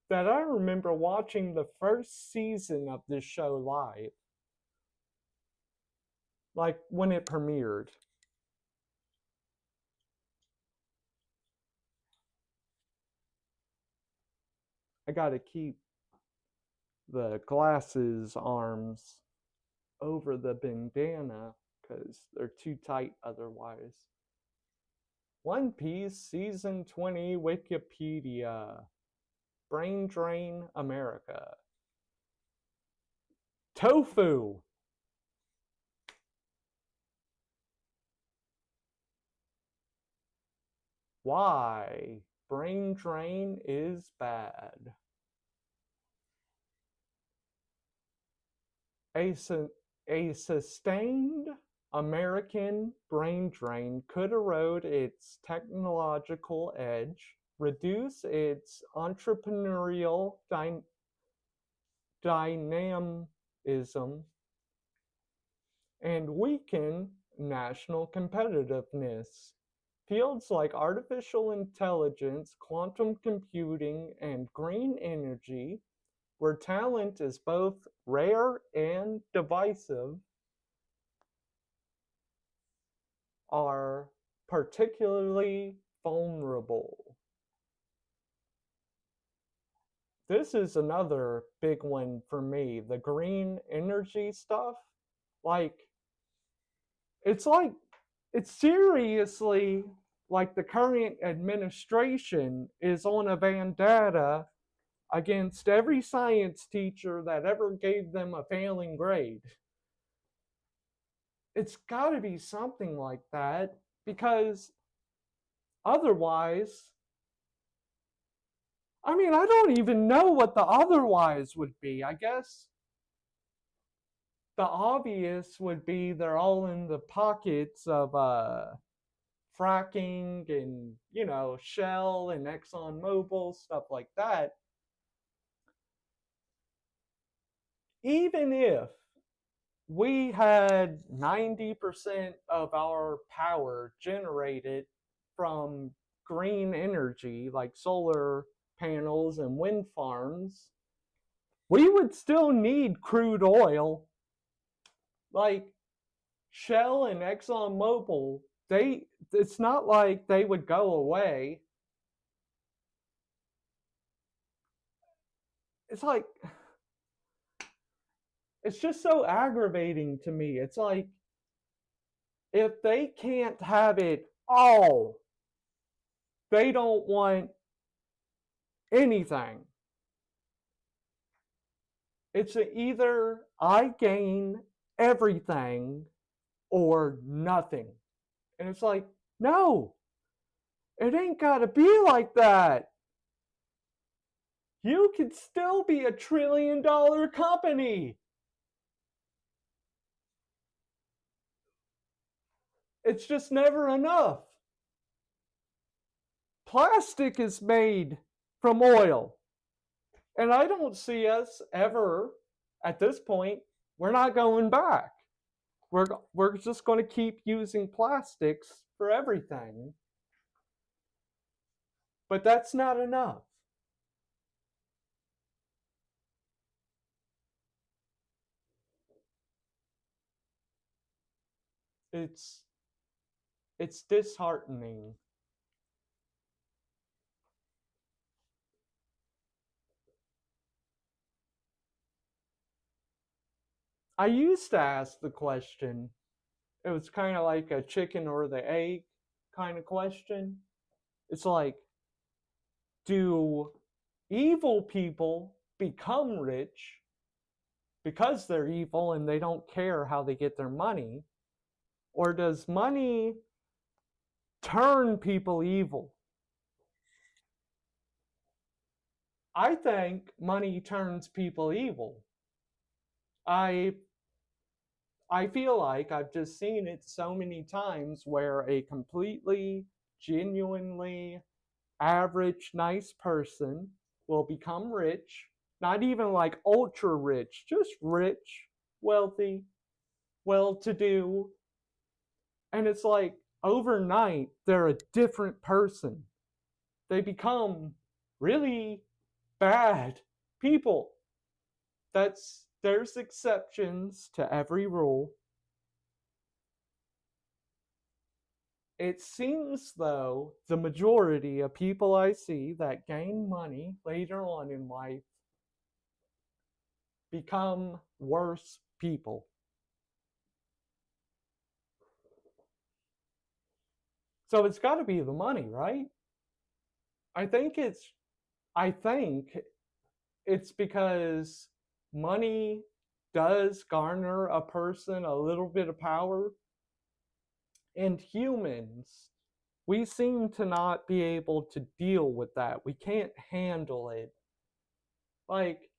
that I remember watching the first season of this show live. Like, when it premiered. I gotta keep the glasses arms over the bandana because they're too tight otherwise. One Piece Season 20 Wikipedia. Brain Drain America. Tofu. Why brain drain is bad. A sustained American brain drain could erode its technological edge, reduce its entrepreneurial dynamism, and weaken national competitiveness. Fields like artificial intelligence, quantum computing, and green energy, where talent is both rare and divisive, are particularly vulnerable. This is another big one for me. The green energy stuff. Like, It's like, it's seriously like the current administration is on a vendetta against every science teacher that ever gave them a failing grade. It's got to be something like that, because otherwise, I mean, I don't even know what the otherwise would be. I guess the obvious would be they're all in the pockets of fracking and, Shell and ExxonMobil, stuff like that. Even if we had 90% of our power generated from green energy, like solar panels and wind farms, we would still need crude oil. Like Shell and ExxonMobil, it's not like they would go away. It's like, it's just so aggravating to me. It's like, if they can't have it all, they don't want anything. It's either I gain everything or nothing. And it's like, no, it ain't gotta be like that. You could still be $1 trillion company. It's just never enough. Plastic is made from oil. And I don't see us ever, at this point, we're not going back. We're just going to keep using plastics for everything. But that's not enough. It's disheartening. I used to ask the question. It was kind of like a chicken or the egg kind of question. It's like, do evil people become rich because they're evil and they don't care how they get their money? Or does money turn people evil? I think money turns people evil. I feel like I've just seen it so many times where a completely, genuinely average, nice person will become rich, not even like ultra rich, just rich, wealthy, well to do. And it's like overnight, they're a different person. They become really bad people. There's exceptions to every rule. It seems, though, the majority of people I see that gain money later on in life become worse people. So it's got to be the money, right? I think it's I think it's because money does garner a person a little bit of power, and humans, we seem to not be able to deal with that. We can't handle it. Like,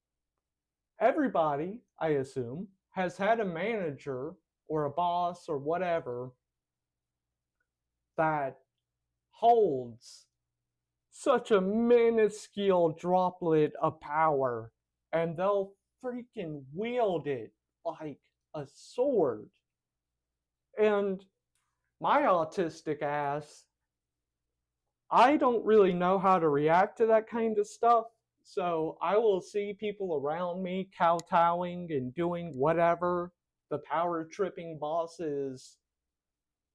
everybody, I assume, has had a manager or a boss or whatever that holds such a minuscule droplet of power, and they'll freaking wield it like a sword. And my autistic ass, I don't really know how to react to that kind of stuff. So I will see people around me kowtowing and doing whatever the power tripping boss is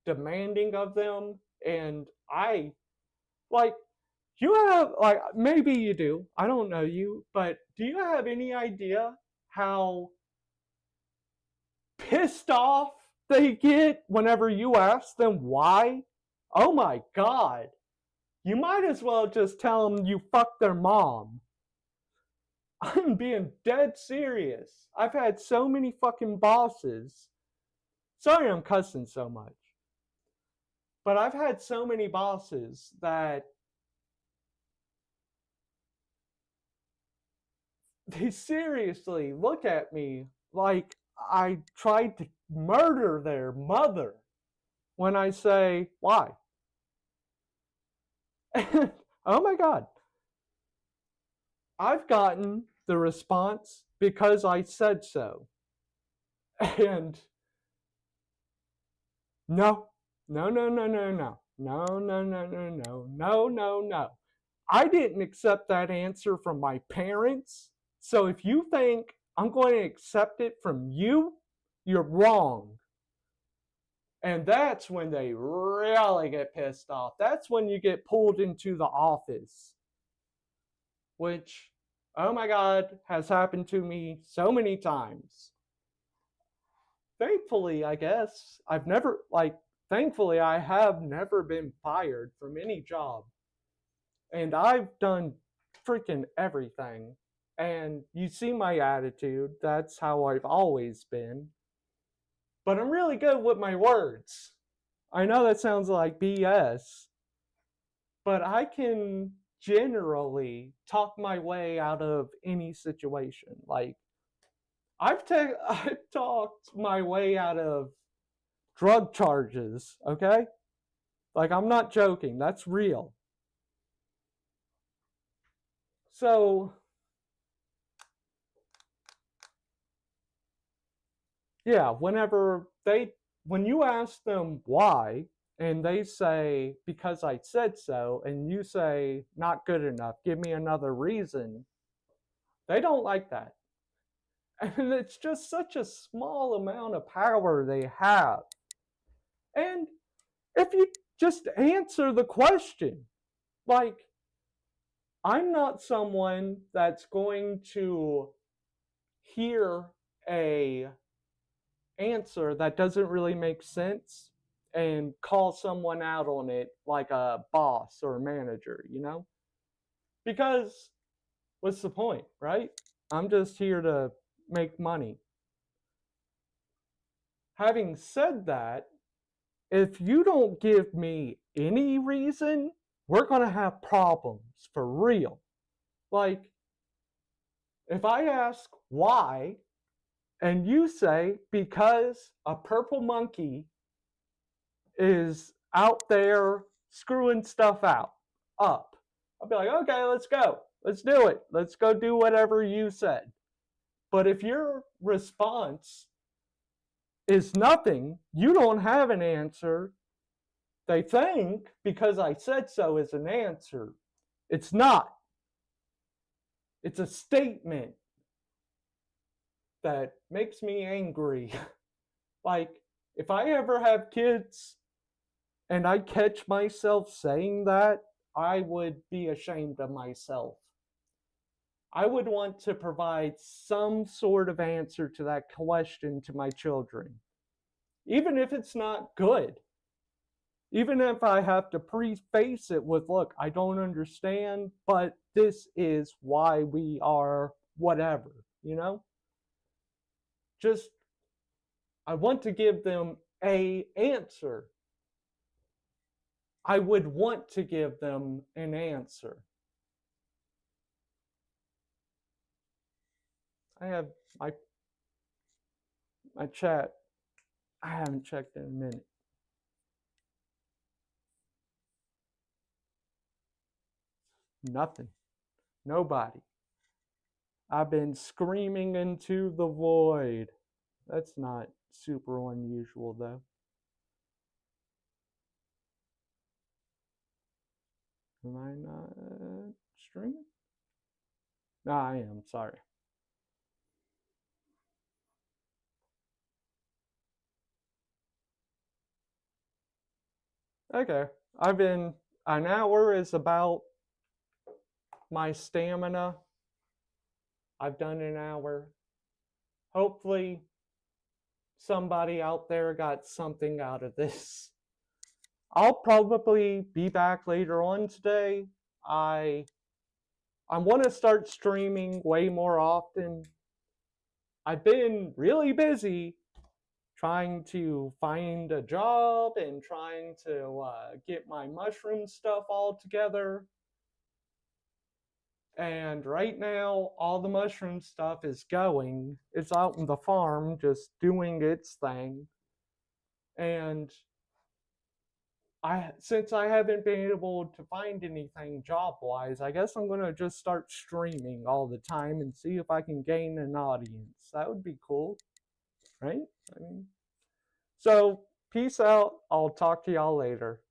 demanding of them. And I, like, you have, like, maybe you do, I don't know you, but do you have any idea how pissed off they get whenever you ask them why, oh my God, you might as well just tell them you fucked their mom. I'm being dead serious. I've had so many fucking bosses. Sorry I'm cussing so much. But I've had so many bosses that they seriously look at me like I tried to murder their mother when I say, why? And, oh my God. I've gotten the response because I said so. And no, no, no, no, no, no, no, no, no, no, no, no, no, no. I didn't accept that answer from my parents. So if you think I'm going to accept it from you, you're wrong. And that's when they really get pissed off. That's when you get pulled into the office, which, oh my God, has happened to me so many times. Thankfully, I guess, thankfully, I have never been fired from any job. And I've done freaking everything. And you see my attitude. That's how I've always been. But I'm really good with my words. I know that sounds like BS, but I can generally talk my way out of any situation. Like, I've talked my way out of drug charges, okay? Like, I'm not joking. That's real. So, yeah, when you ask them why, and they say, because I said so, and you say, not good enough, give me another reason, they don't like that. And it's just such a small amount of power they have. And if you just answer the question, like, I'm not someone that's going to hear a answer that doesn't really make sense and call someone out on it like a boss or a manager, you know? Because what's the point, right? I'm just here to make money. Having said that, if you don't give me any reason, we're going to have problems for real. Like, if I ask why, and you say because a purple monkey is out there screwing stuff up, I'll be like, okay, let's go. Let's do it. Let's go do whatever you said. But if your response is nothing, you don't have an answer, they think because I said so is an answer. It's not. It's a statement that makes me angry. Like, if I ever have kids and I catch myself saying that, I would be ashamed of myself. I would want to provide some sort of answer to that question to my children, even if it's not good. Even if I have to preface it with, look, I don't understand, but this is why we are whatever, you know? Just, I want to give them a answer. I would want to give them an answer. I have my chat. I haven't checked in a minute. Nothing. Nobody. I've been screaming into the void. That's not super unusual, though. Am I not streaming? No, I am. Sorry. Okay. An hour is about my stamina. I've done an hour. Hopefully, somebody out there got something out of this. I'll probably be back later on today. I want to start streaming way more often. I've been really busy trying to find a job and trying to get my mushroom stuff all together. And right now, all the mushroom stuff is going. It's out in the farm just doing its thing. And since I haven't been able to find anything job wise, I guess I'm gonna just start streaming all the time and see if I can gain an audience. That would be cool, right? I mean, so peace out. I'll talk to y'all later.